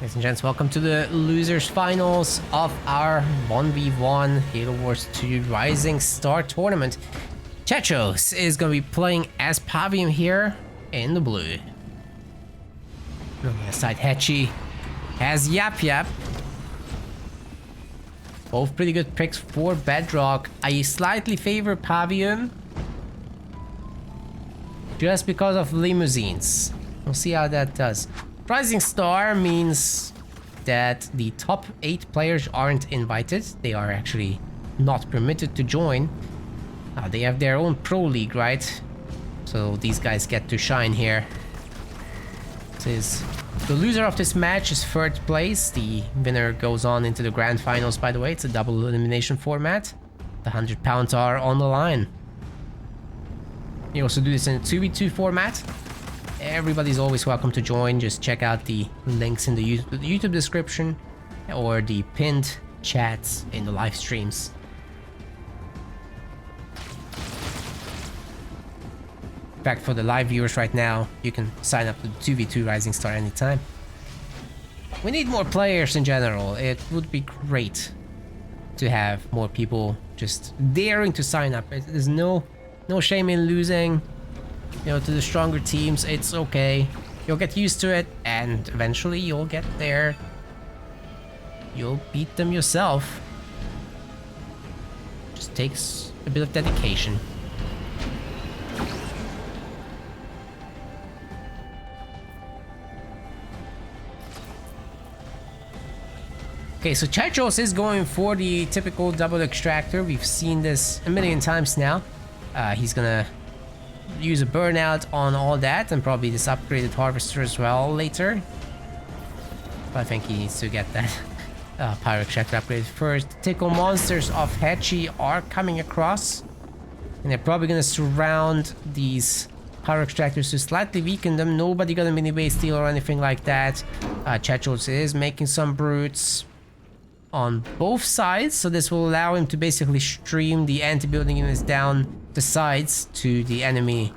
Ladies and gents, welcome to the losers finals of our 1v1 Halo Wars 2 Rising Star tournament. Chechos is going to be playing as Pavium here in the blue. On the side, Hechi has Yap Yap. Both pretty good picks for Bedrock. I slightly favor Pavium just because of limousines. We'll see how that does. Rising Star means that the top 8 players aren't invited. They are actually not permitted to join. They have their own pro league, right? So these guys get to shine here. The loser of this match is third place. The winner goes on into the grand finals, by the way. It's a double elimination format. The 100 pounds are on the line. You also do this in a 2v2 format. Everybody's always welcome to join. Just check out the links in the YouTube description or the pinned chats in the live streams. In fact, for the live viewers right now, you can sign up to 2v2 Rising Star anytime. We need more players in general. It would be great to have more people just daring to sign up. There's no shame in losing. You know, to the stronger teams. It's okay. You'll get used to it, and eventually you'll get there. You'll beat them yourself. Just takes a bit of dedication. Okay, so Chechos is going for the typical double extractor. We've seen this a million times now. He's gonna use a burnout on all that and probably this upgraded harvester as well later. But I think he needs to get that pyro extractor upgrade first. Tickle monsters of Hechi are coming across, and they're probably gonna surround these pyro extractors to slightly weaken them. Nobody got a mini base steal or anything like that. Chechos is making some brutes on both sides, so this will allow him to basically stream the anti-building units down the sides to the enemy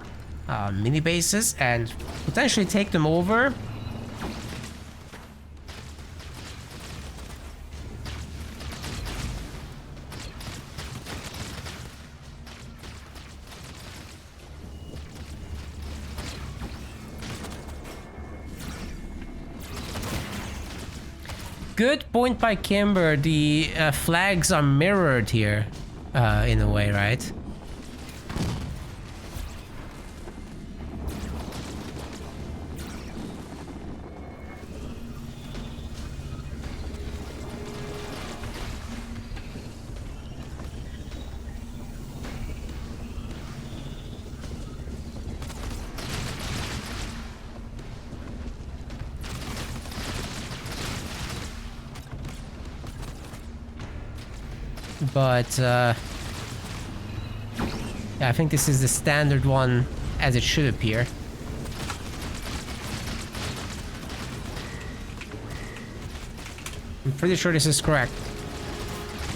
mini bases and potentially take them over. Good point by Kimber. The flags are mirrored here in a way, right? But yeah, I think this is the standard one as it should appear. I'm pretty sure this is correct.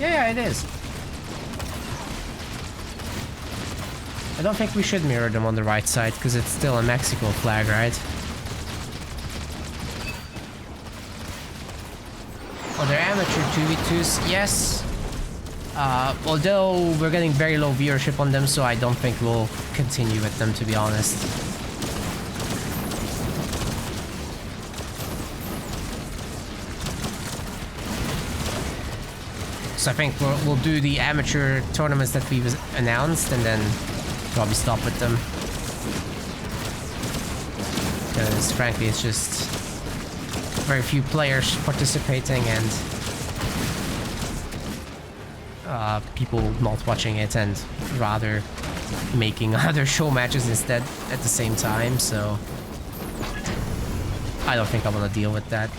Yeah, it is. I don't think we should mirror them on the right side because it's still a Mexico flag, right? Oh, they're amateur 2v2s, yes. Although we're getting very low viewership on them, so I don't think we'll continue with them, to be honest. So I think we'll do the amateur tournaments that we've announced and then probably stop with them. Because frankly, it's just very few players participating and people not watching it and rather making other show matches instead at the same time, so I don't think I want to deal with that.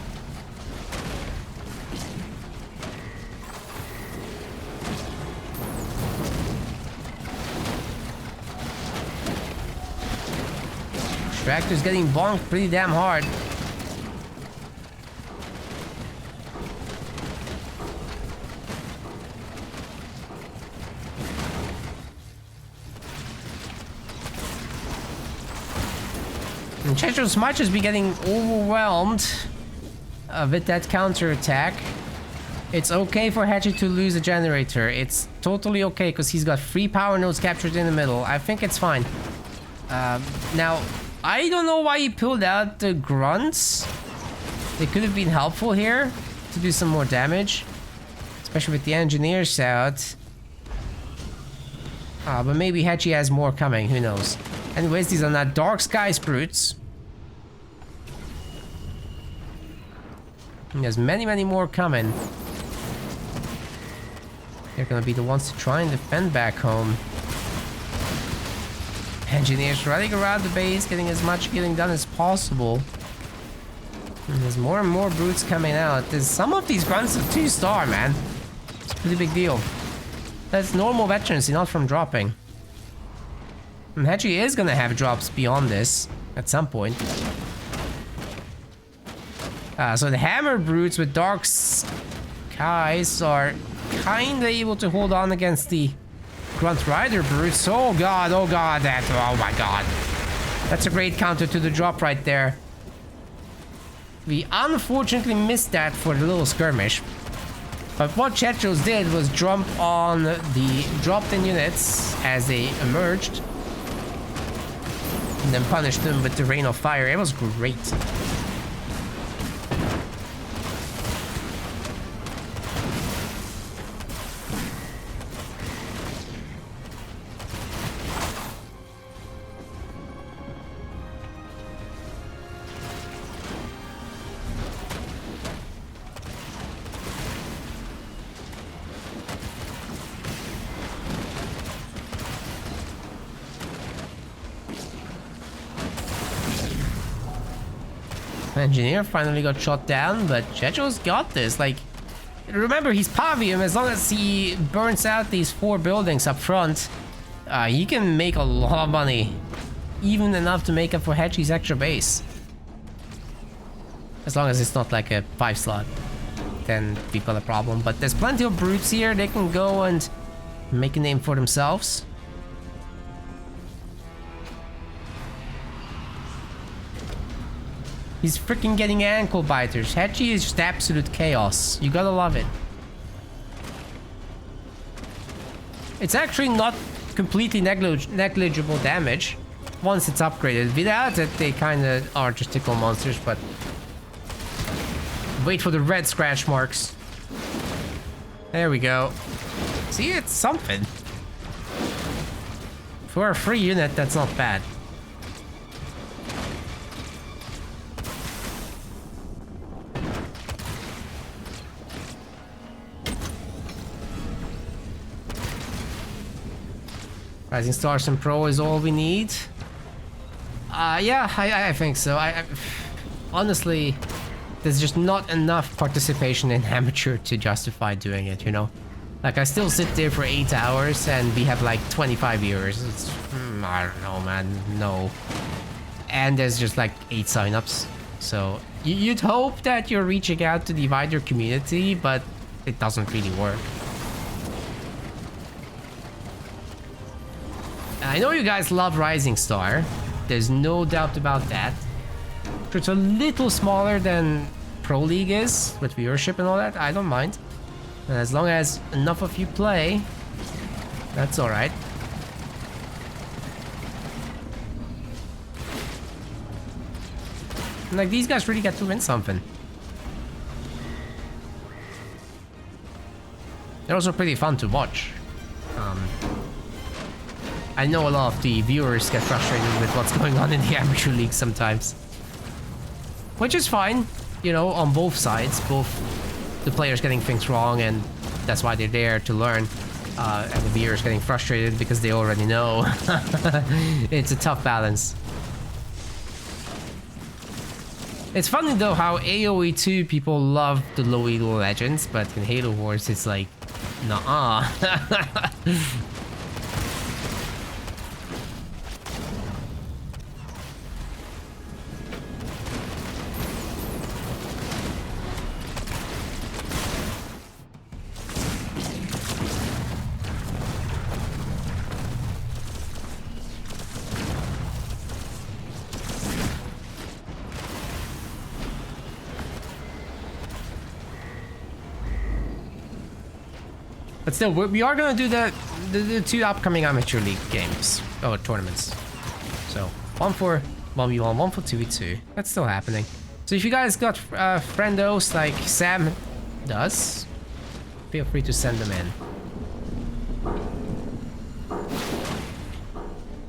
Extractor's getting bonked pretty damn hard. And Chechos might just be getting overwhelmed with that counter attack, it's okay for Hechi to lose a generator. It's totally okay because he's got 3 power nodes captured in the middle. I think it's fine. Now, I don't know why he pulled out the grunts. They could have been helpful here to do some more damage, especially with the engineers out. But maybe Hechi has more coming, who knows. Anyways, these are not Dark Sky Brutes. And there's many, many more coming. They're gonna be the ones to try and defend back home. Engineers running around the base, getting as much killing done as possible. And there's more and more brutes coming out. There's some of these grunts are 2-star, man. It's a pretty big deal. That's normal veterancy, not from dropping. And Hechi is gonna have drops beyond this at some point. So the hammer brutes with dark skies are kinda able to hold on against the grunt rider brutes. Oh god, oh my god. That's a great counter to the drop right there. We unfortunately missed that for the little skirmish. But what Chechos did was jump on the dropped-in units as they emerged, and then punish them with the rain of fire. It was great. Engineer finally got shot down, but Chechos got this. Like, remember, he's Pavium. As long as he burns out these 4 buildings up front, he can make a lot of money. Even enough to make up for Hechi's extra base. As long as it's not like a 5-slot, then we've got a problem. But there's plenty of brutes here. They can go and make a name for themselves. He's freaking getting ankle biters. Hechi is just absolute chaos. You gotta love it. It's actually not completely negligible damage once it's upgraded. Without it, they kinda are just tickle monsters, but... Wait for the red scratch marks. There we go. See, it's something. For a free unit, that's not bad. Rising Stars and Pro is all we need. Yeah, I think so. Honestly, there's just not enough participation in Amateur to justify doing it, you know? Like, I still sit there for 8 hours and we have like 25 viewers. It's, I don't know, man, no. And there's just like 8 signups. So, you'd hope that you're reaching out to the wider community, but it doesn't really work. I know you guys love Rising Star. There's no doubt about that. It's a little smaller than Pro League is, with viewership and all that. I don't mind. And as long as enough of you play, that's alright. Like, these guys really get to win something. They're also pretty fun to watch. I know a lot of the viewers get frustrated with what's going on in the Amateur League sometimes. Which is fine, you know, on both sides. Both the players getting things wrong, and that's why they're there to learn. And the viewers getting frustrated because they already know. It's a tough balance. It's funny though how AoE 2 people love the low elo legends, but in Halo Wars it's like, nah. But still, we are gonna do the 2 upcoming amateur league games or tournaments. So 1 for 1v1, 1 for 2v2. That's still happening. So if you guys got friendos like Sam does, feel free to send them in.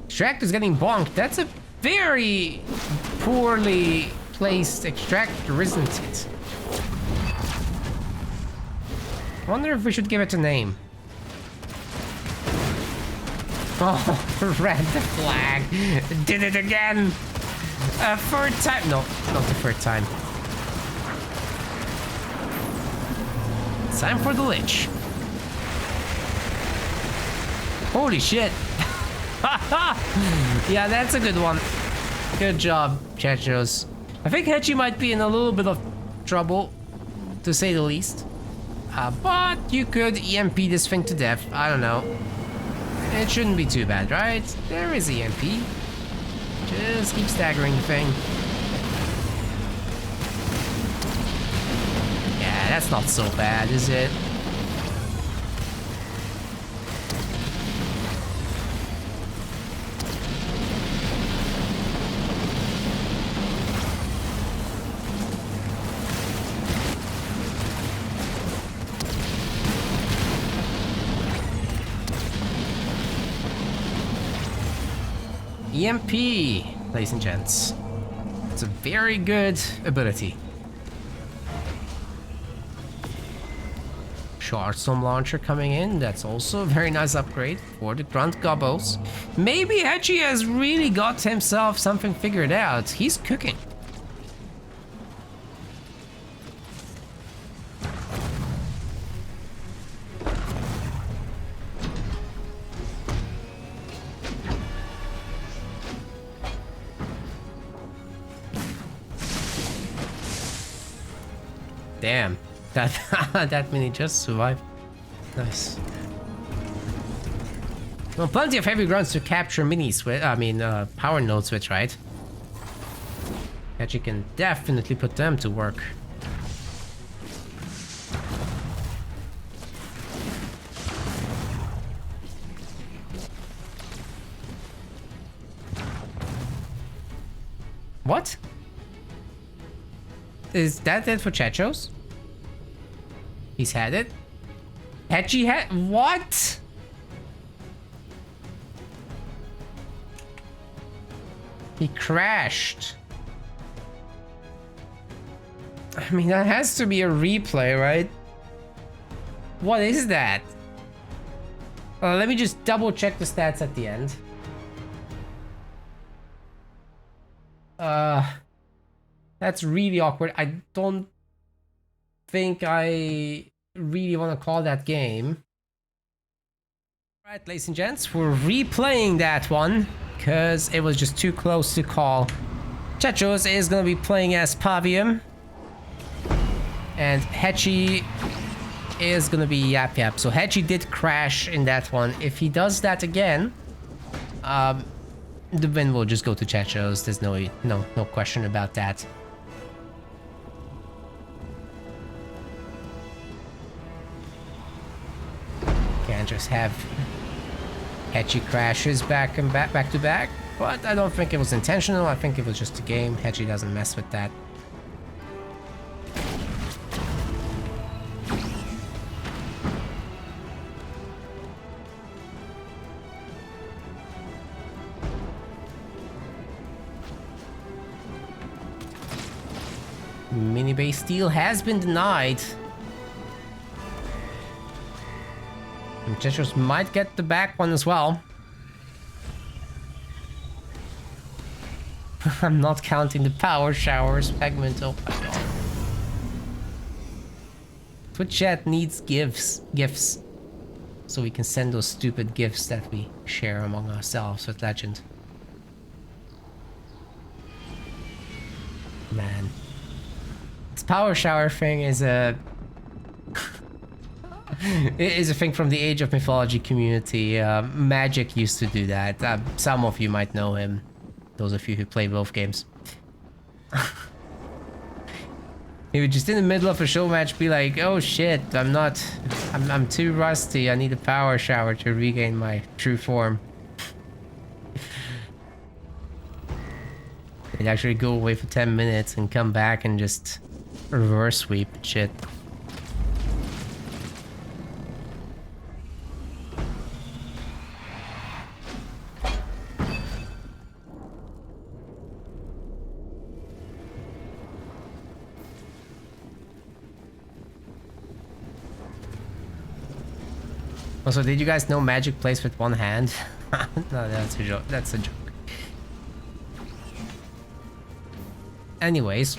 Extractor's getting bonked. That's a very poorly placed extractor, isn't it? I wonder if we should give it a name. Oh, red the flag. Did it again. A 3rd time. No, not the 3rd time. Time for the Lich. Holy shit. Yeah, that's a good one. Good job, Chechos. I think Hechi might be in a little bit of trouble, to say the least. But you could EMP this thing to death. I don't know. It shouldn't be too bad, right? There is EMP. Just keep staggering the thing. Yeah, that's not so bad, is it? EMP, ladies and gents. It's a very good ability. Shardstorm Launcher coming in. That's also a very nice upgrade for the Grunt Gobbos. Maybe Hechi has really got himself something figured out. He's cooking. Damn, that mini just survived. Nice. Well, plenty of heavy grunts to capture mini switch. I mean, power node switch, right? That you can definitely put them to work. What? Is that it for Chechos? He's had it? Hechi had... What? He crashed. I mean, that has to be a replay, right? What is that? Let me just double check the stats at the end. That's really awkward. I don't think I really want to call that game. Alright, ladies and gents, we're replaying that one because it was just too close to call. Chechos is going to be playing as Pavium. And Hechi is going to be Yap Yap. So Hechi did crash in that one. If he does that again, the win will just go to Chechos. There's no question about that. Can't just have Hechi crashes back to back, but I don't think it was intentional. I think it was just a game. Hechi doesn't mess with that. Mini base steal has been denied. And Chechos might get the back one as well. I'm not counting the power showers segment. Oh my god. Twitch chat needs gifts. So we can send those stupid gifts that we share among ourselves with Legend. Man. This power shower thing is a... It is a thing from the Age of Mythology community. Magic used to do that. Some of you might know him. Those of you who play both games. He would just in the middle of a show match be like, oh shit, I'm too rusty. I need a power shower to regain my true form. He'd actually go away for 10 minutes and come back and just reverse sweep shit. Also, did you guys know magic plays with one hand? No, that's a joke. That's a joke. Anyways,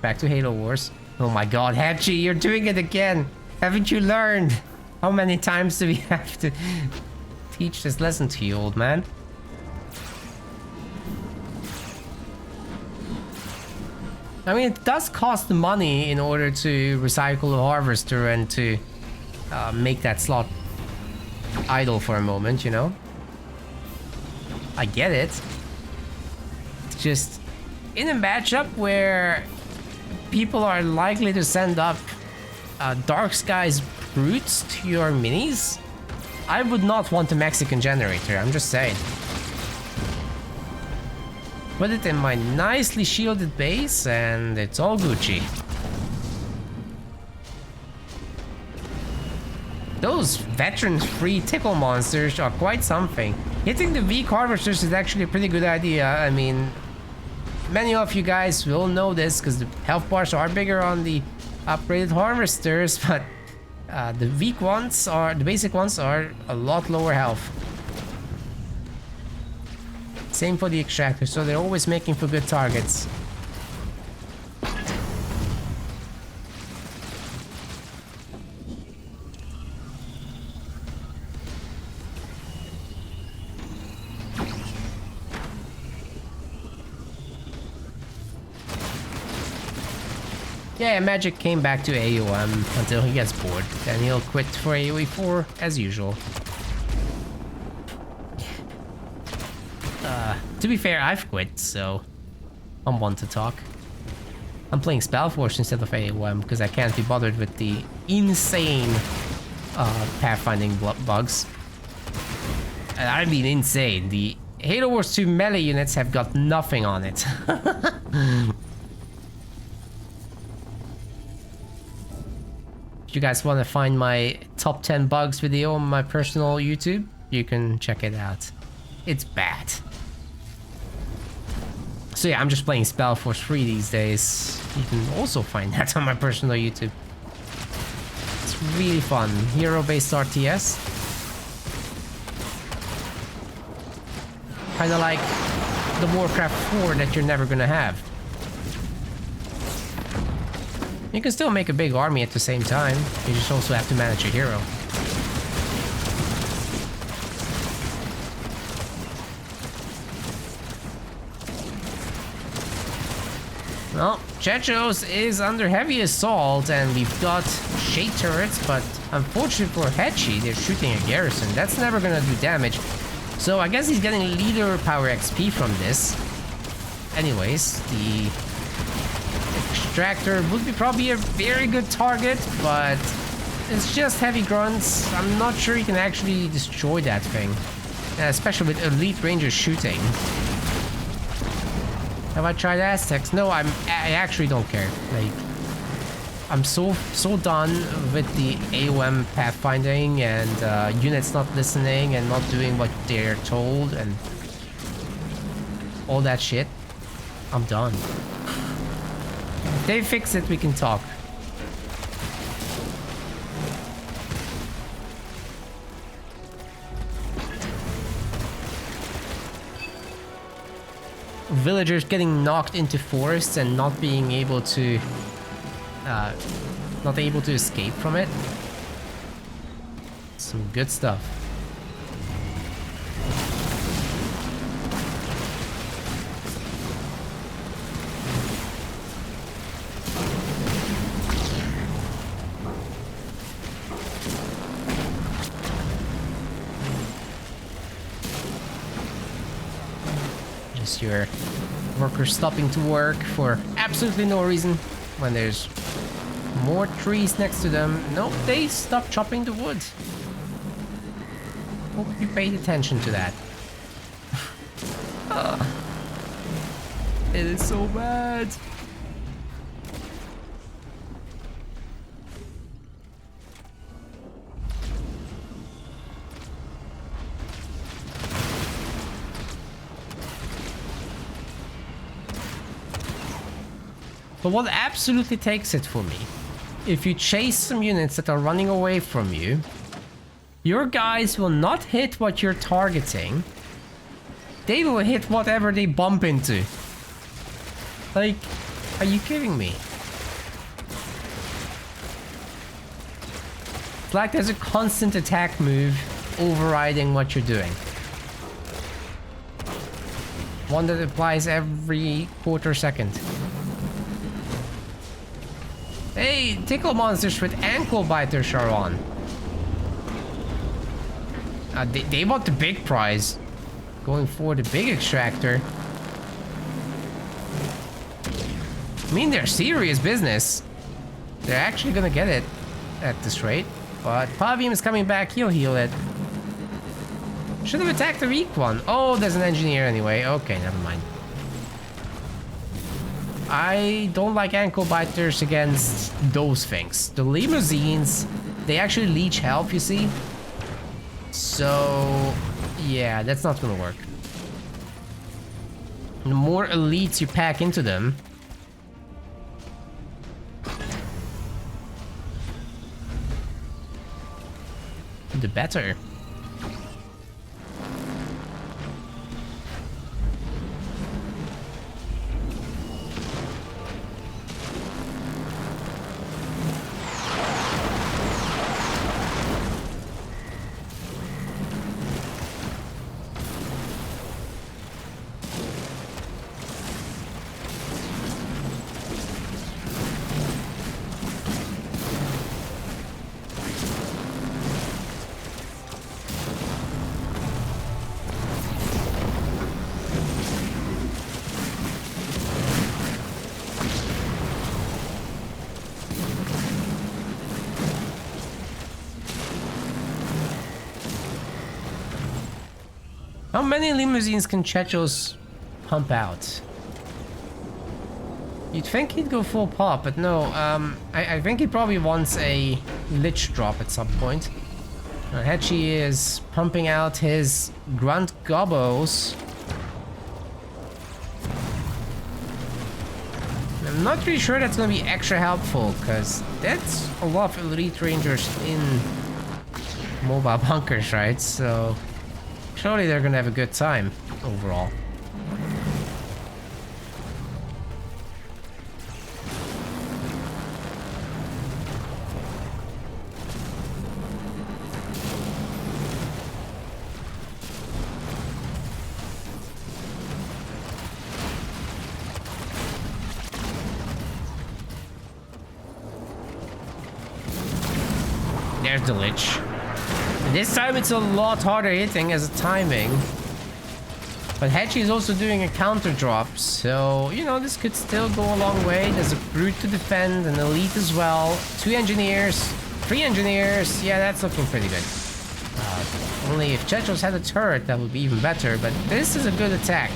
back to Halo Wars. Oh my god, Hechi, you're doing it again! Haven't you learned? How many times do we have to teach this lesson to you, old man? I mean, it does cost money in order to recycle the harvester and to make that slot idle for a moment, you know? I get it. It's just in a matchup where people are likely to send up Dark Skies brutes to your minis, I would not want a Mexican generator, I'm just saying. Put it in my nicely shielded base and it's all Gucci. Those veteran-free tickle monsters are quite something. Hitting the weak harvesters is actually a pretty good idea. I mean, many of you guys will know this because the health bars are bigger on the upgraded harvesters, but the weak ones are, the basic ones are a lot lower health. Same for the extractor, so they're always making for good targets. Yeah, Magic came back to AOM until he gets bored. Then he'll quit for AoE 4 as usual. To be fair, I've quit, so I'm one to talk. I'm playing Spellforce instead of AOM because I can't be bothered with the insane pathfinding bugs. And I mean insane. The Halo Wars 2 melee units have got nothing on it. If you guys want to find my top 10 bugs video on my personal YouTube, you can check it out. It's bad. So yeah, I'm just playing Spellforce 3 these days. You can also find that on my personal YouTube. It's really fun. Hero-based RTS. Kinda like the Warcraft 4 that you're never gonna have. You can still make a big army at the same time. You just also have to manage a hero. Well, Chechos is under heavy assault and we've got shade turrets, but unfortunately for Hechi, they're shooting a garrison. That's never gonna do damage. So I guess he's getting leader power XP from this. Anyways, the extractor would be probably a very good target, but it's just heavy grunts. I'm not sure you can actually destroy that thing, especially with elite rangers shooting. Have I tried Aztecs? No, I actually don't care. Like, I'm so done with the AOM pathfinding and units not listening and not doing what they're told and all that shit. I'm done. If they fix it, we can talk. Villagers getting knocked into forests and not being able to escape from it. Some good stuff. Your workers stopping to work for absolutely no reason. when there's more trees next to them. Nope, they stop chopping the wood. Hope you paid attention to that. It is so bad. But what absolutely takes it for me, if you chase some units that are running away from you, your guys will not hit what you're targeting. They will hit whatever they bump into. Like, are you kidding me? It's like there's a constant attack move overriding what you're doing. One that applies every quarter second. Hey, tickle monsters with ankle biters are on. They want the big prize. Going for the big extractor. I mean, they're serious business. They're actually gonna get it at this rate. But Pavium is coming back, he'll heal it. Should have attacked the weak one. Oh, there's an engineer anyway. Okay, never mind. I don't like ankle biters against those things. The limousines, they actually leech health, you see? So, yeah, that's not gonna work. The more elites you pack into them, the better. How many limousines can Chechos pump out? You'd think he'd go full pop, but no. I think he probably wants a lich drop at some point. Hechi is pumping out his grunt gobos. I'm not really sure that's going to be extra helpful, because that's a lot of elite rangers in mobile bunkers, right? So surely they're gonna have a good time overall. There's the lich. This time it's a lot harder hitting as a timing. But Hechi is also doing a counter drop, so, you know, this could still go a long way. There's a brute to defend, an elite as well. 2 engineers, 3 engineers. Yeah, that's looking pretty good. Only if Chechos had a turret, that would be even better, but this is a good attack.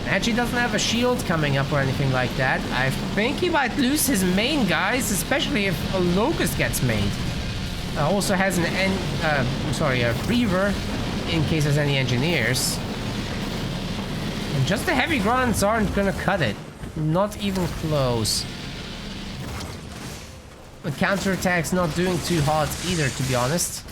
Hechi doesn't have a shield coming up or anything like that. I think he might lose his main guys, especially if a Locust gets made. Also has a Reaver in case there's any engineers. And just the heavy grunts aren't gonna cut it. Not even close. The counterattack's not doing too hot either, to be honest.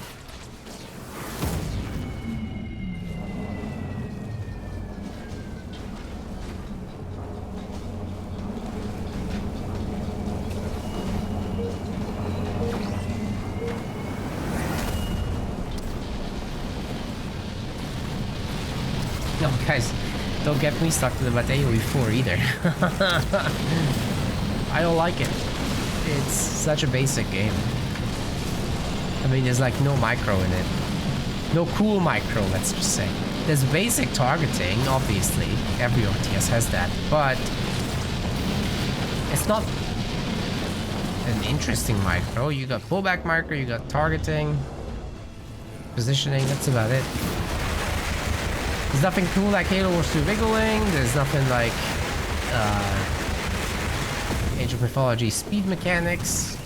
No, guys, don't get me stuck to the AoE 4 either. I don't like it. It's such a basic game. I mean, there's like no micro in it. No cool micro, let's just say. There's basic targeting, obviously. Every RTS has that. But It's not an interesting micro. You got pullback micro, you got targeting, positioning, that's about it. There's nothing cool like Halo Wars 2 wiggling, there's nothing like Age of Mythology speed mechanics.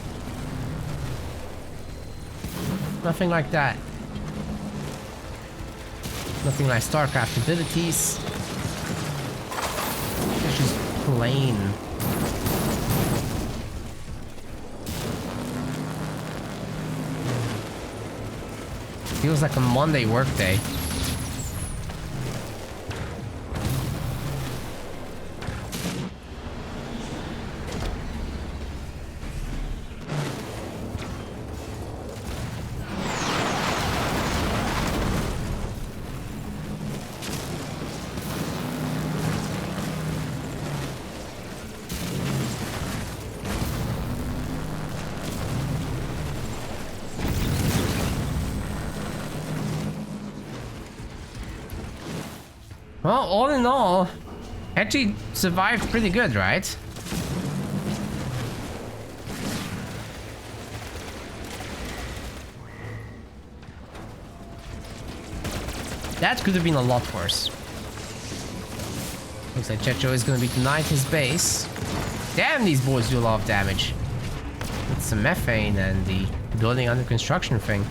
Nothing like that. Nothing like StarCraft abilities. It's just plain. Feels like a Monday workday. Well, all in all, Hechi survived pretty good, right? That could have been a lot worse. Looks like Chechos is going to be denied his base. Damn, these boys do a lot of damage. It's the methane and the building under construction thing.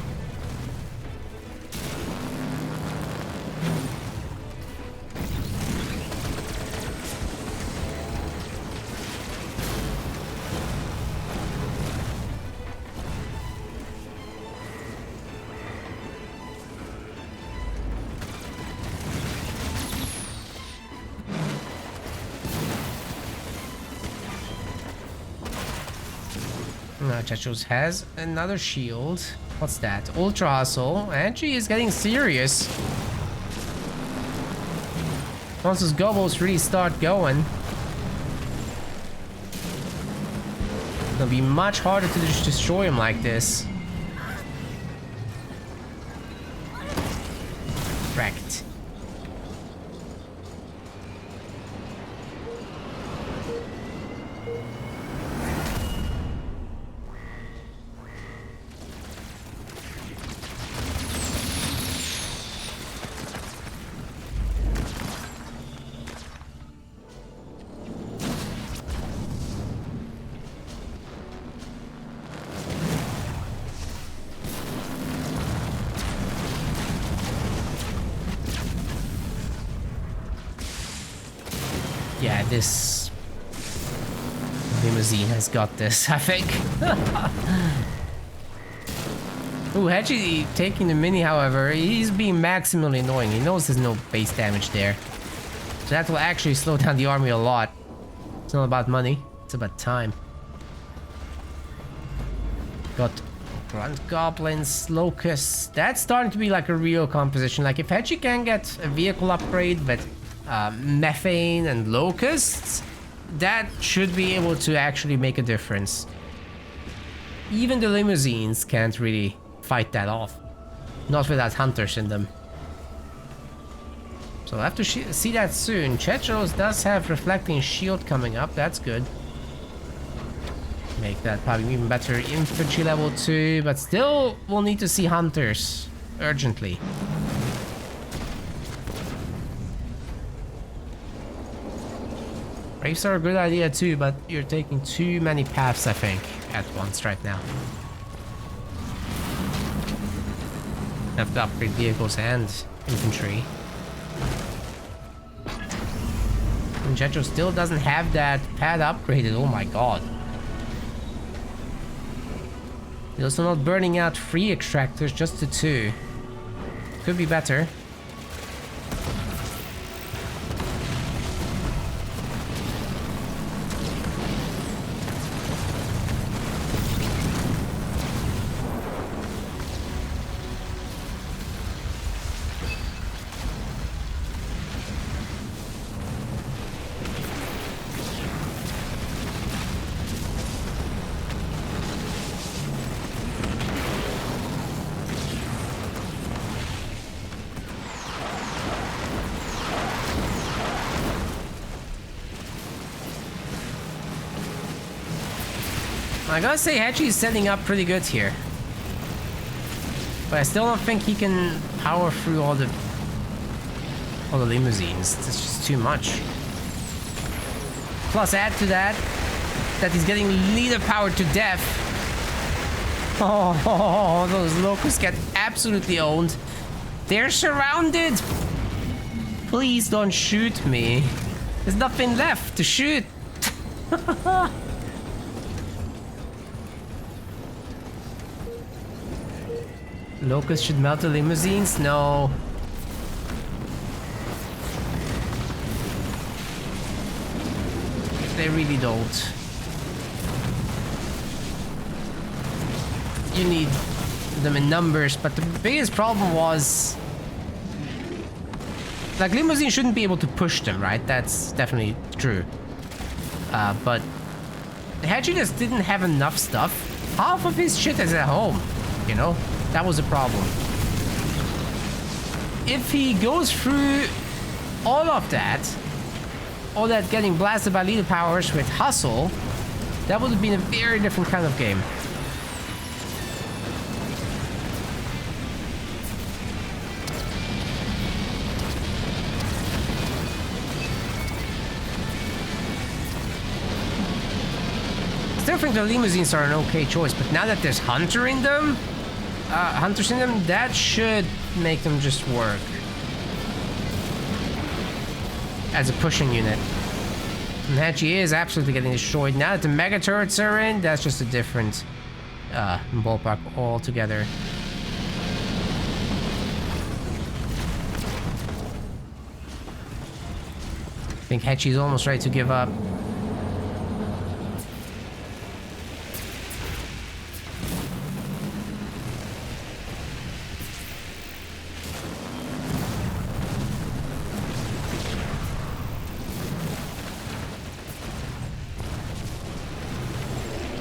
Chechos has another shield. What's that? Ultra Hustle. And she is getting serious. Once those gobbles really start going, it'll be much harder to just destroy him like this. Wrecked. Yeah, this limousine has got this, I think. Ooh, Hechi taking the mini, however, he's being maximally annoying. He knows there's no base damage there. So that will actually slow down the army a lot. It's not about money, it's about time. Got grunt goblins, locusts. That's starting to be like a real composition. Like if Hechi can get a vehicle upgrade, but methane and locusts, that should be able to actually make a difference. Even the limousines can't really fight that off. Not without hunters in them. So I'll have to see that soon. Chechos does have reflecting shield coming up, that's good. Make that probably even better infantry level 2, but still we'll need to see hunters urgently. Raves are a good idea too, but you're taking too many paths, I think, at once right now. Have to upgrade vehicles and infantry. And Chechos still doesn't have that pad upgraded, oh my god. He's also not burning out 3 extractors, just the 2. Could be better. I gotta say, Hechi is setting up pretty good here. But I still don't think he can power through all the limousines. It's just too much. Plus, add to that he's getting leader powered to death. Oh, those locusts get absolutely owned. They're surrounded. Please don't shoot me. There's nothing left to shoot. Locusts should melt the limousines? No. They really don't. You need them in numbers, but the biggest problem was... like, limousine shouldn't be able to push them, right? That's definitely true. But... Hechi just didn't have enough stuff. Half of his shit is at home, you know? That was a problem. If he goes through all of that, all that getting blasted by leader powers with hustle, that would have been a very different kind of game. I think the limousines are an okay choice, but now that there's hunters in them, that should make them just work as a pushing unit. And Hechi is absolutely getting destroyed. Now that the mega turrets are in, that's just a different ballpark altogether. I think Hechi's almost ready to give up.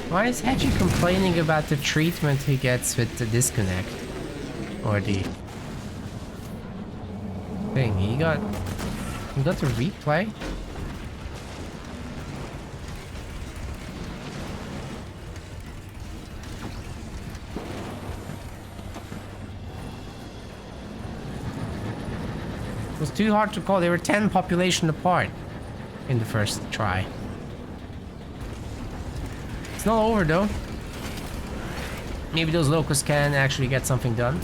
Why is Hechi complaining about the treatment he gets with the disconnect? Or the thing? He got the replay? It was too hard to call. They were 10 population apart in the first try. It's not over though. Maybe those locusts can actually get something done.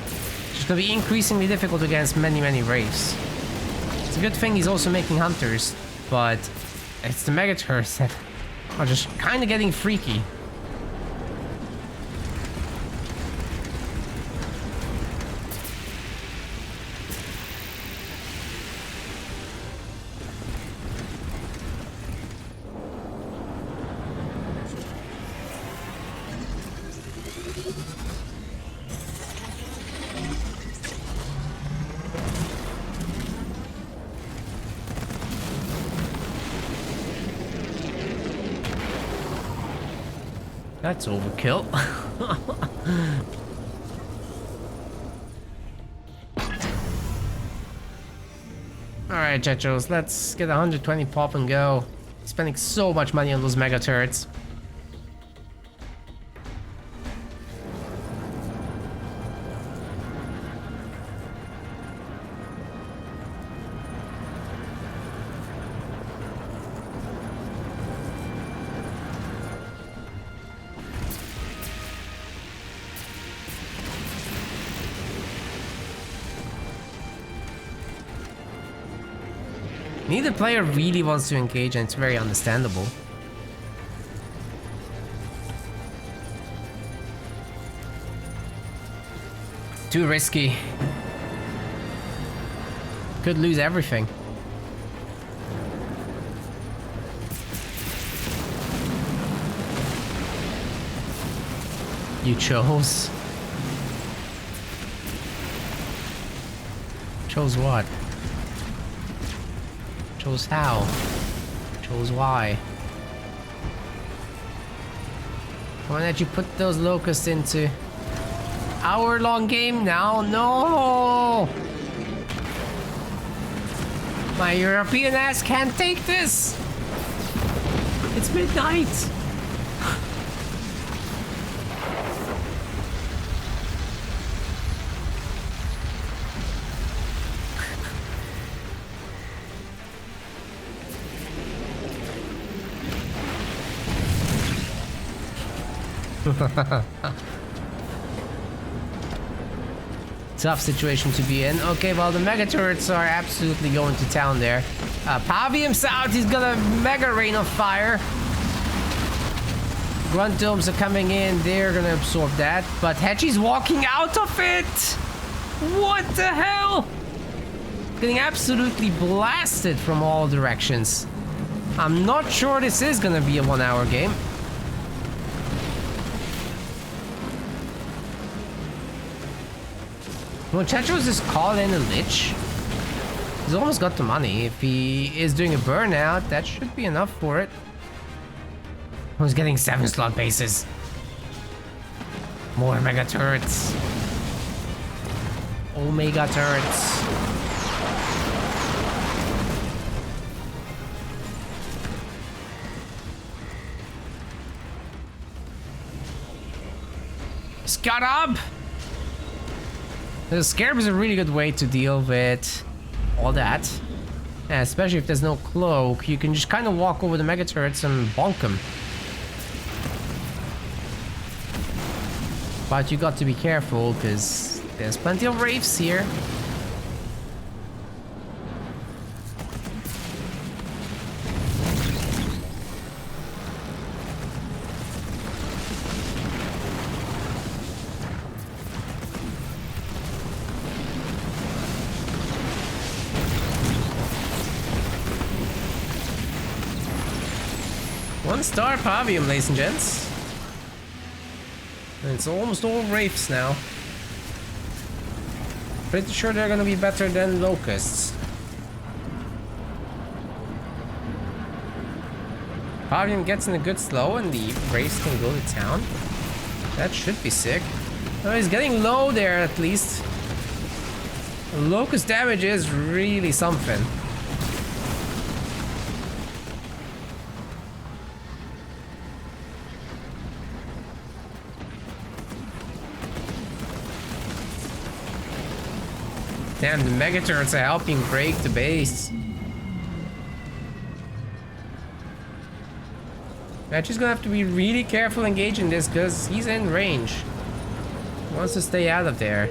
It's just gonna be increasingly difficult against many wraiths. It's a good thing he's also making hunters, but it's the megaturrets that are just kind of getting freaky. That's overkill. Alright, Chechos, let's get 120 pop and go. Spending so much money on those mega turrets. Neither player really wants to engage, and it's very understandable. Too risky. Could lose everything. You chose? Chose what? Chose how? Chose why? Why did you put those locusts into hour-long game now? No! My European ass can't take this! It's midnight! Tough situation to be in. Okay, well, the mega turrets are absolutely going to town there. Pavium's out. He's got a mega rain of fire. Grunt domes are coming in. They're gonna absorb that. But Hechi's walking out of it. What the hell? Getting absolutely blasted from all directions. I'm not sure this is gonna be a 1 hour game. Well, Chechos just called in a Lich. He's almost got the money. If he is doing a burnout, that should be enough for it. Who's getting 7 slot bases? More mega turrets. Omega turrets. Scarab! The Scarab is a really good way to deal with all that. Yeah, especially if there's no cloak, you can just kind of walk over the mega turrets and bonk them. But you got to be careful because there's plenty of wraiths here. One-star Pavium, ladies and gents. And it's almost all wraiths now. Pretty sure they're gonna be better than locusts. Pavium gets in a good slow and the wraiths can go to town. That should be sick. Oh, he's getting low there at least. Locust damage is really something. Damn, the mega turrets are helping break the base. Hechi's gonna have to be really careful engaging this because he's in range. He wants to stay out of there.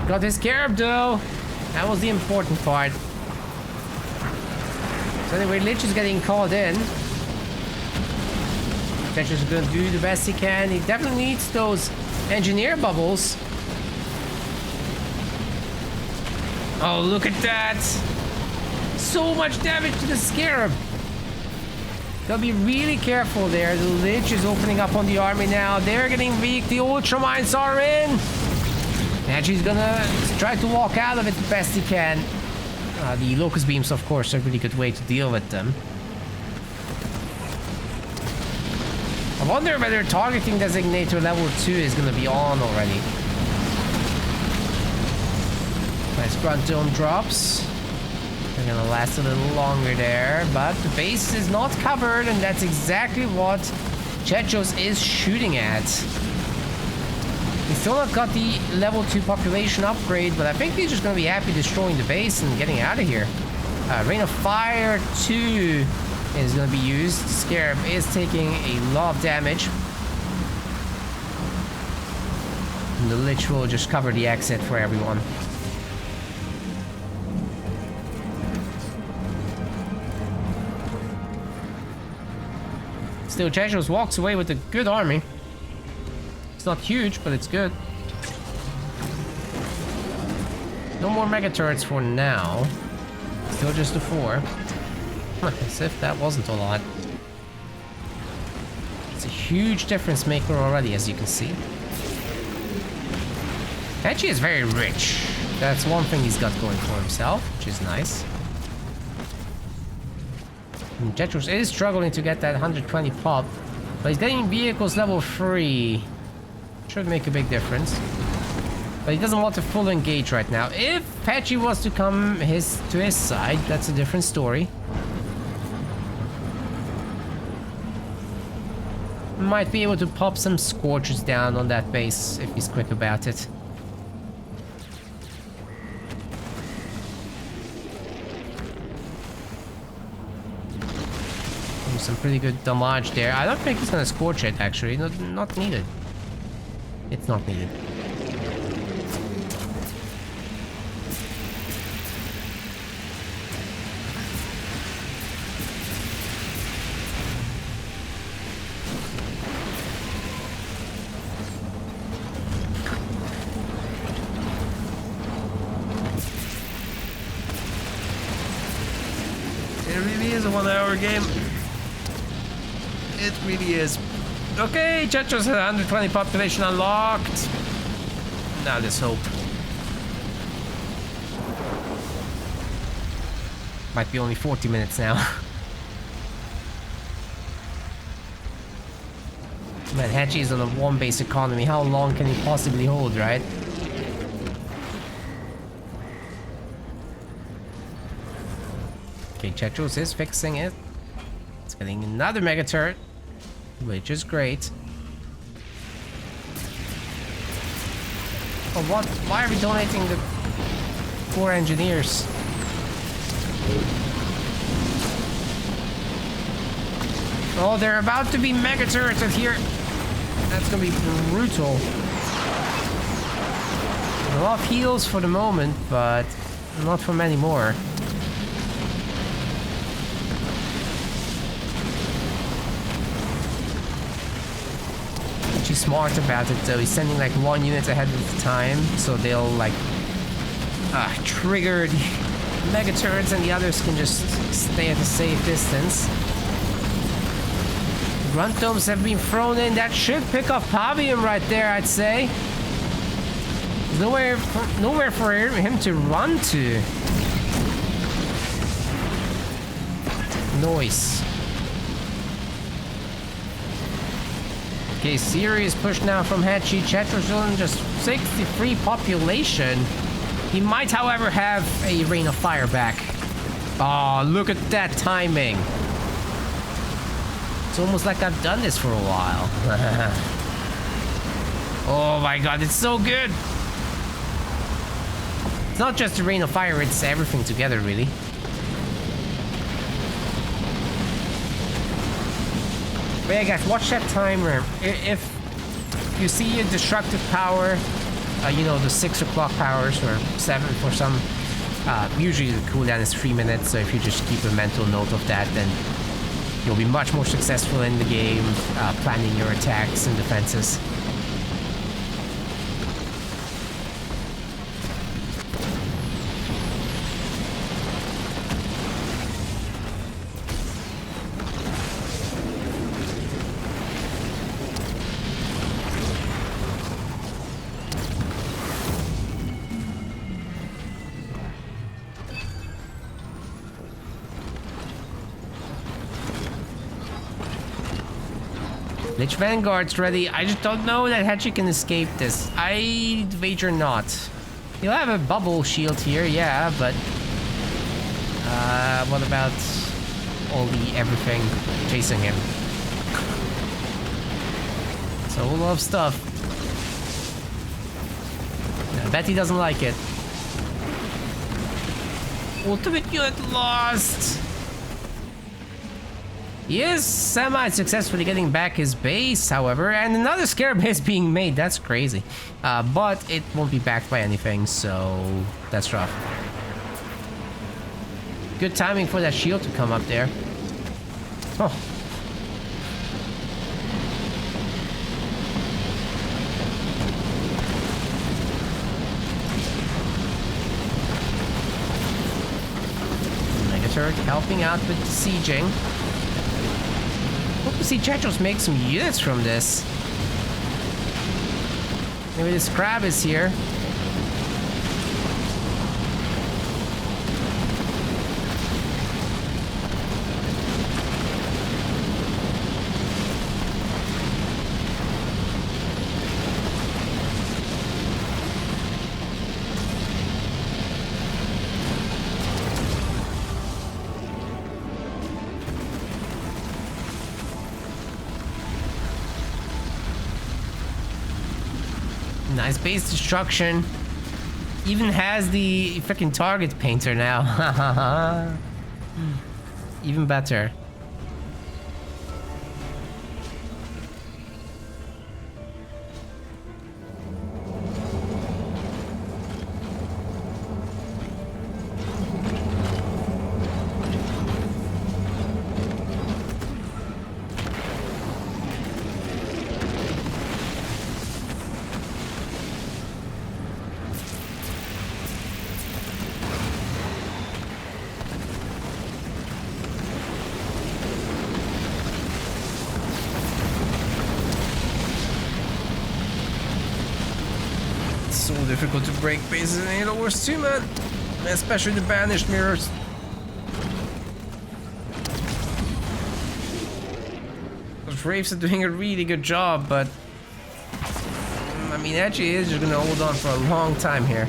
Got his Scarab though. That was the important part. So anyway, Lich is getting called in. Chechos is gonna do the best he can. He definitely needs those engineer bubbles. Oh, look at that. So much damage to the Scarab. Gotta be really careful there. The Lich is opening up on the army now. They're getting weak. The Ultramines are in. And she's gonna try to walk out of it the best he can. The Locust Beams, of course, are a really good way to deal with them. I wonder whether targeting designator level 2 is going to be on already. Nice grunt dome drops. They're going to last a little longer there, but the base is not covered, and that's exactly what Chechos is shooting at. He's still not got the level 2 population upgrade, but I think he's just going to be happy destroying the base and getting out of here. Rain of Fire 2 is going to be used. Scarab is taking a lot of damage. And the Lich will just cover the exit for everyone. Still, Chechos walks away with a good army. It's not huge, but it's good. No more mega turrets for now. Still just the 4. As if that wasn't a lot. It's a huge difference maker already, as you can see. Hechi is very rich. That's one thing he's got going for himself, which is nice. And Chechos is struggling to get that 120 pop, but he's getting vehicles level 3. Should make a big difference. But he doesn't want to full engage right now. If Hechi was to come to his side, that's a different story. Might be able to pop some Scorchers down on that base if he's quick about it. Some pretty good damage there. I don't think he's gonna Scorch it actually. Not needed. It's not needed. It really is a 1 hour game. It really is. Okay, Chechos has 120 population unlocked. Now let's hope. Might be only 40 minutes now. Man, Hechi is on a 1 base economy. How long can he possibly hold, right? Okay, Chechos is fixing it. It's getting another mega turret, which is great. Oh, what? Why are we donating the 4 engineers? Oh, they're about to be mega turrets here. That's gonna be brutal. A lot of heals for the moment, but not for many more. He's smart about it though. He's sending like 1 unit ahead of the time, so they'll like trigger the mega turrets and the others can just stay at a safe distance. Grunt domes have been thrown in. That should pick up Pavium right there, I'd say. Nowhere for him to run to. Noise. Okay, serious push now from Hechi. Chechos on just 63 population. He might, however, have a Rain of Fire back. Oh, look at that timing. It's almost like I've done this for a while. Oh my god, it's so good. It's not just the Rain of Fire, it's everything together, really. But yeah, guys, watch that timer. If you see a destructive power, you know, the 6 o'clock powers or 7 for some, usually the cooldown is 3 minutes, so if you just keep a mental note of that, then you'll be much more successful in the game, planning your attacks and defenses. Lich Vanguard's ready. I just don't know that Hechi can escape this. I'd wager not. He'll have a bubble shield here, yeah, but... what about all the everything chasing him? It's a whole lot of stuff. I bet he doesn't like it. Ultimate unit lost! He is semi-successfully getting back his base, however, and another scare base being made. That's crazy. But it won't be backed by anything, so that's rough. Good timing for that shield to come up there. Oh. Mega turret helping out with the sieging. Hope to see Chechos make some units from this. Maybe this crab is here. Nice base destruction. Even has the freaking target painter now. Even better. So difficult to break bases in Halo Wars 2, man. Especially the banished mirrors. Those Wraiths are doing a really good job, but I mean, Hechi is just gonna hold on for a long time here.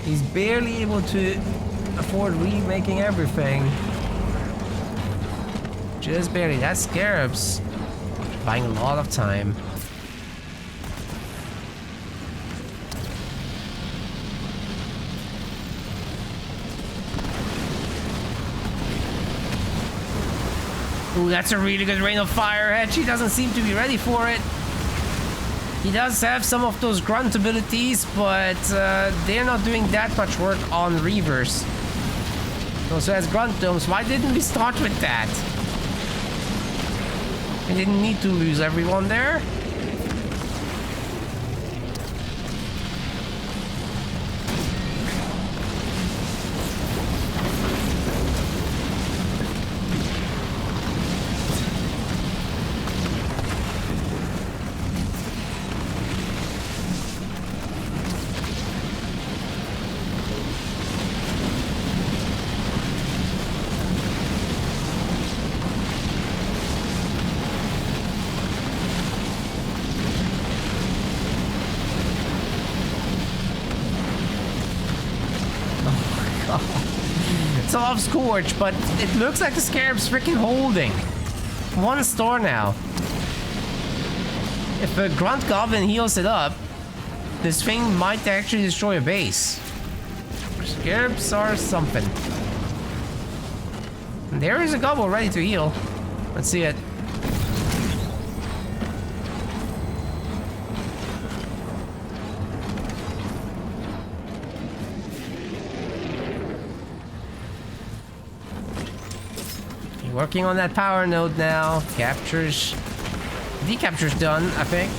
He's barely able to afford remaking everything. Just barely. That Scarab's buying a lot of time. Ooh, that's a really good rain of fire. Hechi doesn't seem to be ready for it. He does have some of those grunt abilities, but they're not doing that much work on Reavers. He also has grunt domes. Why didn't we start with that? We didn't need to lose everyone there. It's off Scorch, but it looks like the Scarab's freaking holding. One store now. If a Grunt Goblin heals it up, this thing might actually destroy a base. Scarabs are something. There is a Gobble ready to heal. Let's see it. Working on that power node now. Captures. Decapture's done, I think.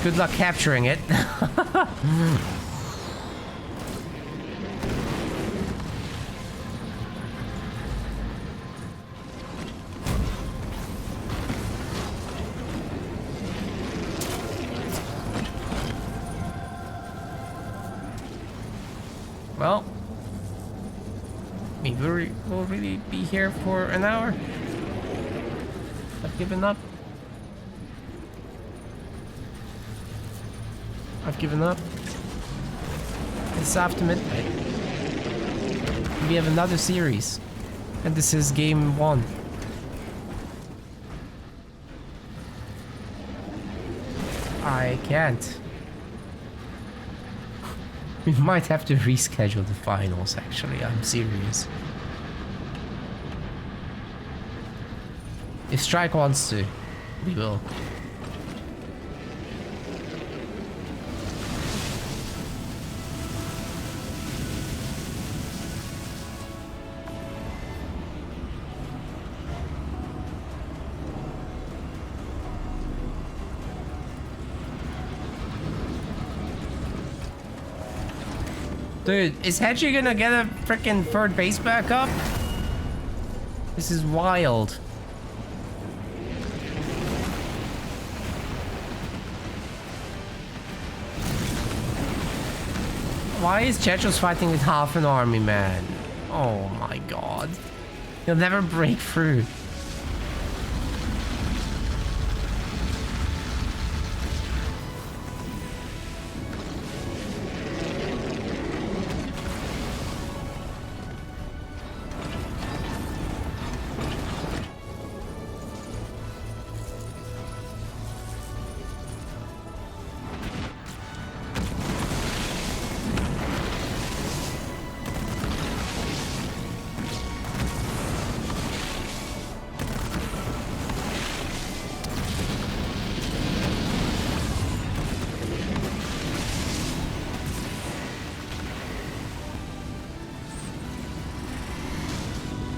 Good luck capturing it. Well. We'll really be here for an hour. I've given up. I've given up. It's after midnight. We have another series. And this is game 1. I can't. We might have to reschedule the finals, actually. I'm serious. If Strike wants to, we will. Dude, is Hechi gonna get a freaking third base back up? This is wild. Why is Chechos fighting with half an army, man? Oh my god. He'll never break through.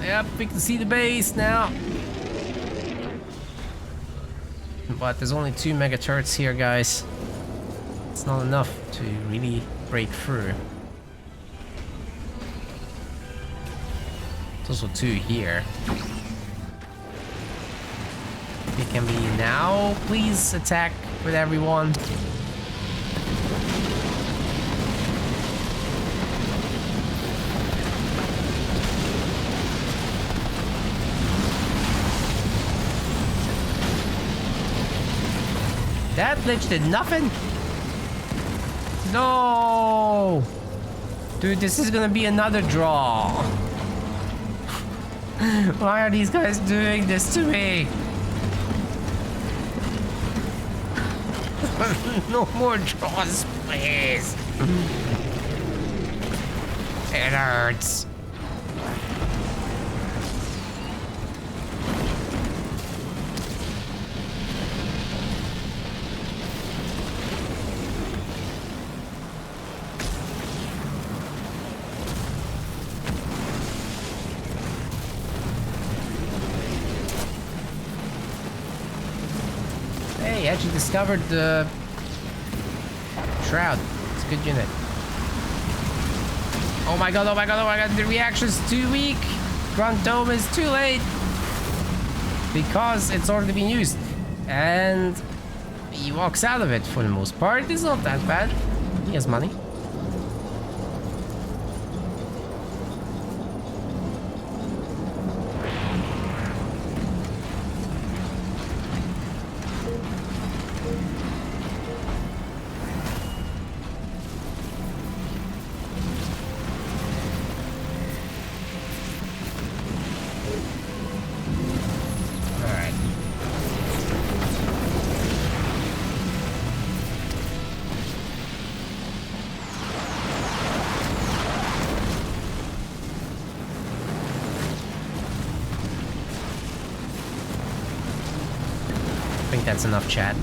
Yep, we can see the base now. But there's only 2 mega turrets here, guys. It's not enough to really break through. There's also 2 here. It can be now. Please attack with everyone. That lich did nothing. No! Dude, this is gonna be another draw. Why are these guys doing this to me? No more draws, please. It hurts. Hey, Hechi discovered the Shroud. It's a good unit. Oh my god, oh my god, oh my god, the reaction's too weak. Grunt Dome is too late. Because it's already been used. And he walks out of it for the most part. It's not that bad. He has money. I think that's enough, chat.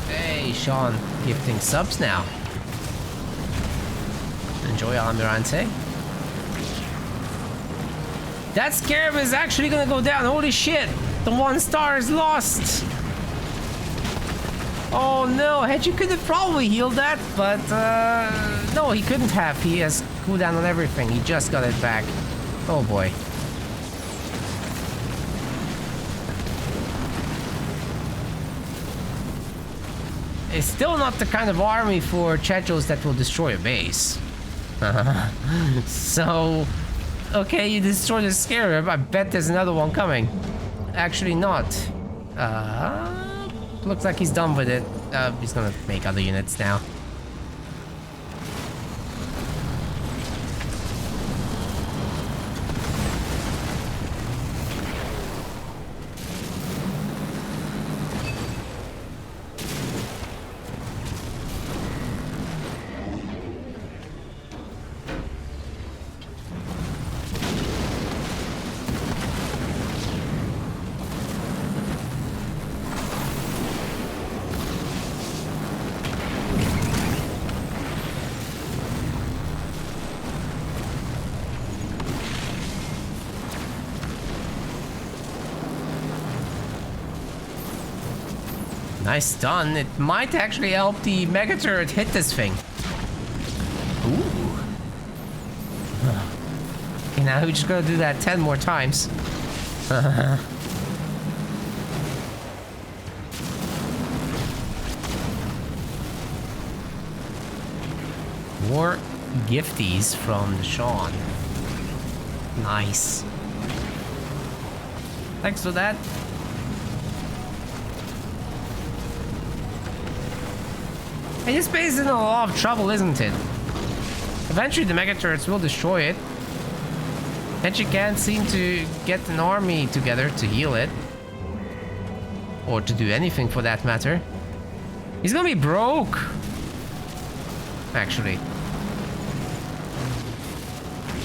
Hey, Sean, gifting subs now. Enjoy, Almirante. That scarab is actually gonna go down. Holy shit! The 1 star is lost. Oh no, Hechi could have probably healed that, but no, he couldn't have. He has cooldown on everything. He just got it back. Oh boy. It's still not the kind of army for Chechos that will destroy a base. So, okay, you destroy the scarab. I bet there's another one coming. Actually not. Looks like he's done with it. He's gonna make other units now. Nice stun. It might actually help the mega turret hit this thing. Ooh. Okay, now we're just gonna do that 10 more times. More gifties from Sean. Nice. Thanks for that. Hey, this base is in a lot of trouble, isn't it? Eventually the mega turrets will destroy it. Hechi can't seem to get an army together to heal it. Or to do anything for that matter. He's gonna be broke. Actually.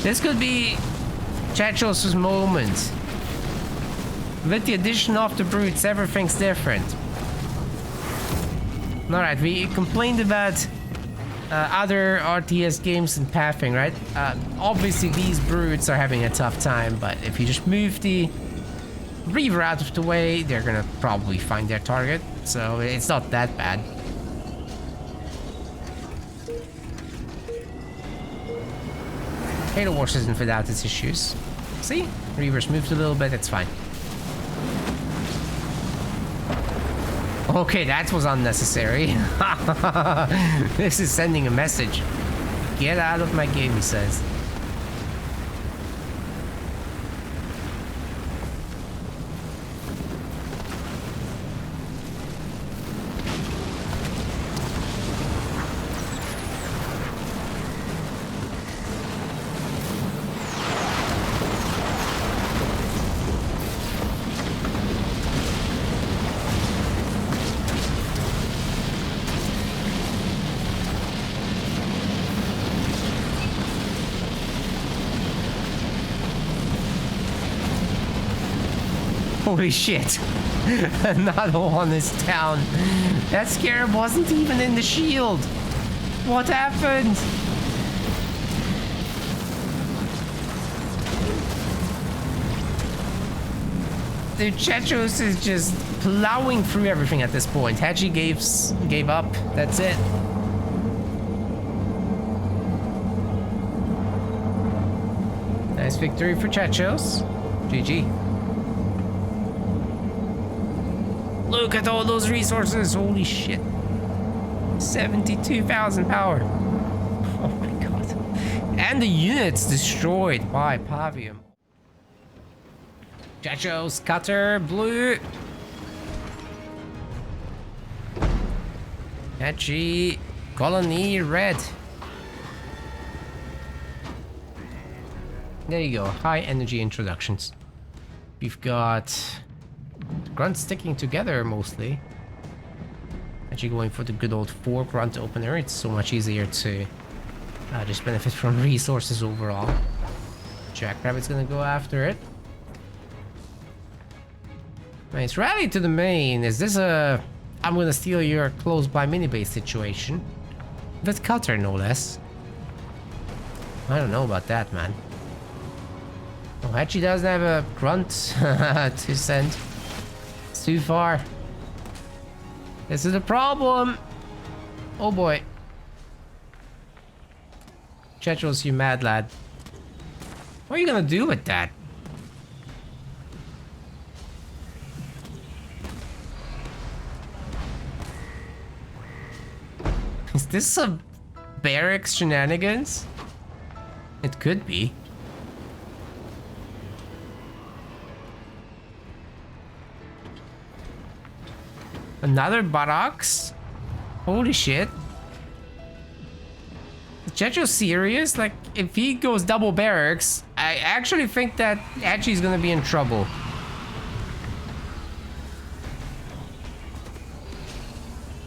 This could be Chechos' moment. With the addition of the brutes, everything's different. Alright, we complained about other RTS games and pathing, right? Obviously, these brutes are having a tough time, but if you just move the Reaver out of the way, they're gonna probably find their target, so it's not that bad. Halo Wars isn't without its issues. See? Reavers moved a little bit, it's fine. Okay, that was unnecessary. This is sending a message. Get out of my game, he says. Holy shit. Another one is down. That scarab wasn't even in the shield. What happened? The Chechos is just plowing through everything at this point. Hechi gave up. That's it. Nice victory for Chechos. GG. Look at all those resources. Holy shit. 72,000 power. Oh my god. And the units destroyed by Pavium. Chechos, cutter, blue. Hechi, colony, red. There you go. High energy introductions. We've got grunts sticking together mostly. Actually going for the good old 4 grunt opener. It's so much easier to just benefit from resources overall. Jackrabbit's gonna go after it. Nice rally to the main. Is this a I'm gonna steal your close by mini base situation? With cutter, no less. I don't know about that, man. Oh, Hechi doesn't have a grunt to send. It's too far. This is a problem. Oh boy. Chechos, you mad lad. What are you gonna do with that? Is this a barracks shenanigans? It could be. Another barracks? Holy shit. Is Chechos serious? Like, if he goes double barracks, I actually think that Hechi's gonna be in trouble.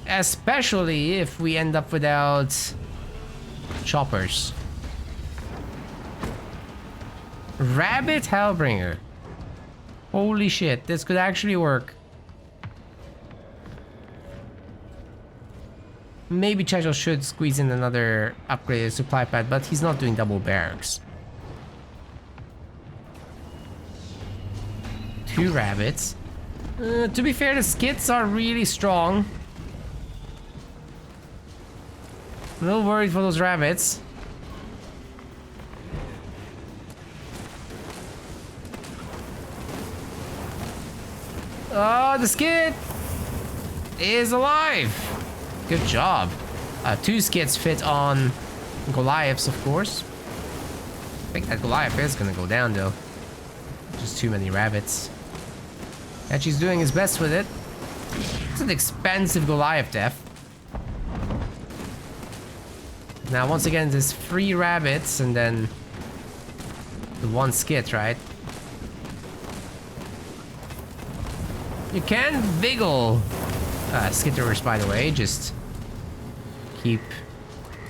Especially if we end up without choppers. Rabbit Hellbringer. Holy shit, this could actually work. Maybe Chechos should squeeze in another upgraded supply pad, but he's not doing double barracks. 2 rabbits. To be fair, the skits are really strong. A little worried for those rabbits. Oh, the skit is alive. Good job. 2 skits fit on Goliaths, of course. I think that Goliath is gonna go down, though. Just too many rabbits. And she's doing his best with it. It's an expensive Goliath death. Now, once again, there's 3 rabbits and then the 1 skit, right? You can wiggle skitterers, by the way, just keep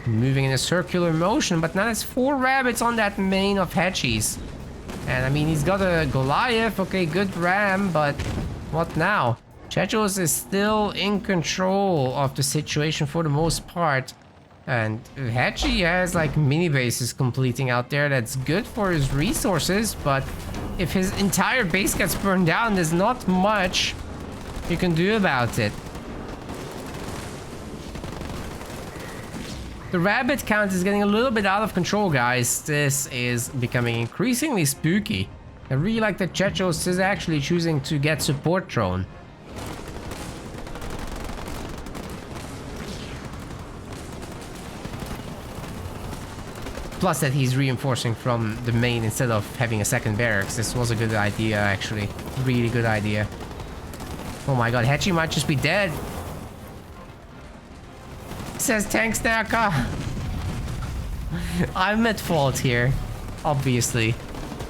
moving in a circular motion, but now there's 4 rabbits on that main of Hechi's. And I mean, he's got a Goliath. Okay, good ram, but what now? Chechos is still in control of the situation for the most part. And Hechi has like mini bases completing out there. That's good for his resources, but if his entire base gets burned down, there's not much you can do about it. The rabbit count is getting a little bit out of control, guys. This is becoming increasingly spooky. I really like that Chechos is actually choosing to get support drone. Plus that he's reinforcing from the main instead of having a second barracks. This was a good idea, actually. Really good idea. Oh my god, Hechi might just be dead. Says tanks Naka. I'm at fault here. Obviously.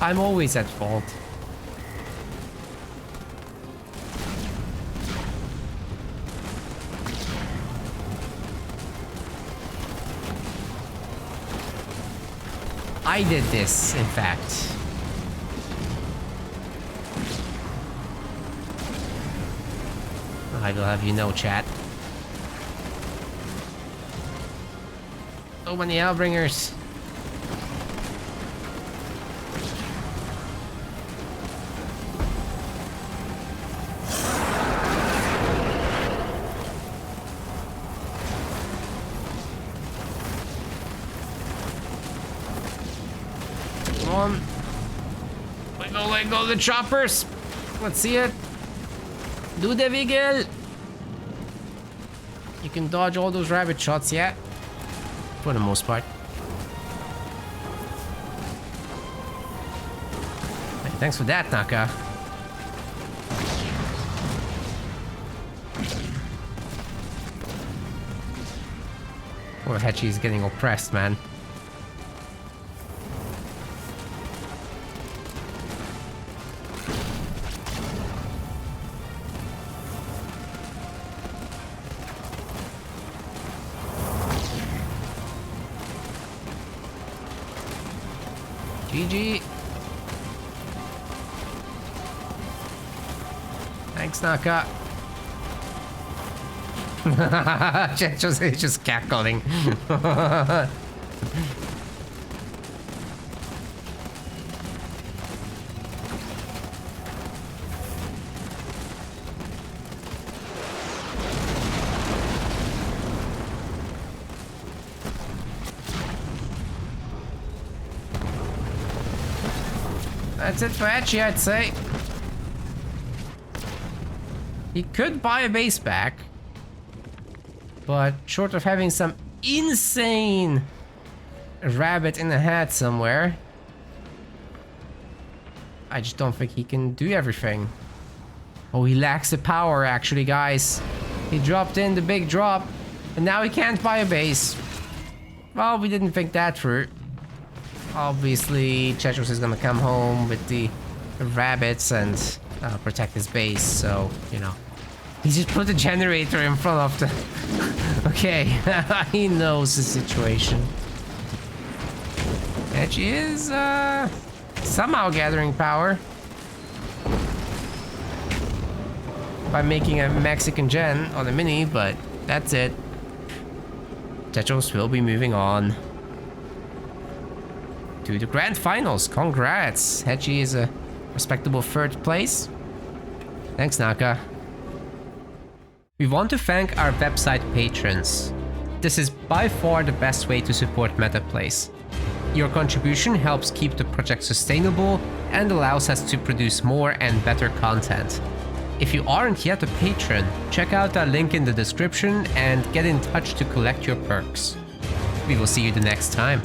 I'm always at fault. I did this, in fact. I will have you know, chat. So many Hellbringers. Come on. Let go the choppers. Let's see it. Do the wiggle. You can dodge all those rabbit shots, yeah? For the most part. Hey, thanks for that, Naka. Poor Hechi's getting oppressed, man. GG. Thanks, Naka. just cackling. That's it for Hechi, I'd say. He could buy a base back, but short of having some insane rabbit in the hat somewhere, I just don't think he can do everything. Oh, he lacks the power, actually, guys. He dropped in the big drop, and now he can't buy a base. Well, we didn't think that through. Obviously, Chechos is gonna come home with the rabbits and protect his base, so, you know. He just put the generator in front of the... Okay, he knows the situation. Hechi is, somehow gathering power. By making a Mexican gen on the mini, but that's it. Chechos will be moving on to the grand finals. Congrats. Hechi is a respectable third place. Thanks, Naka. We want to thank our website patrons. This is by far the best way to support MetaPlays. Your contribution helps keep the project sustainable and allows us to produce more and better content. If you aren't yet a patron, check out our link in the description and get in touch to collect your perks. We will see you the next time.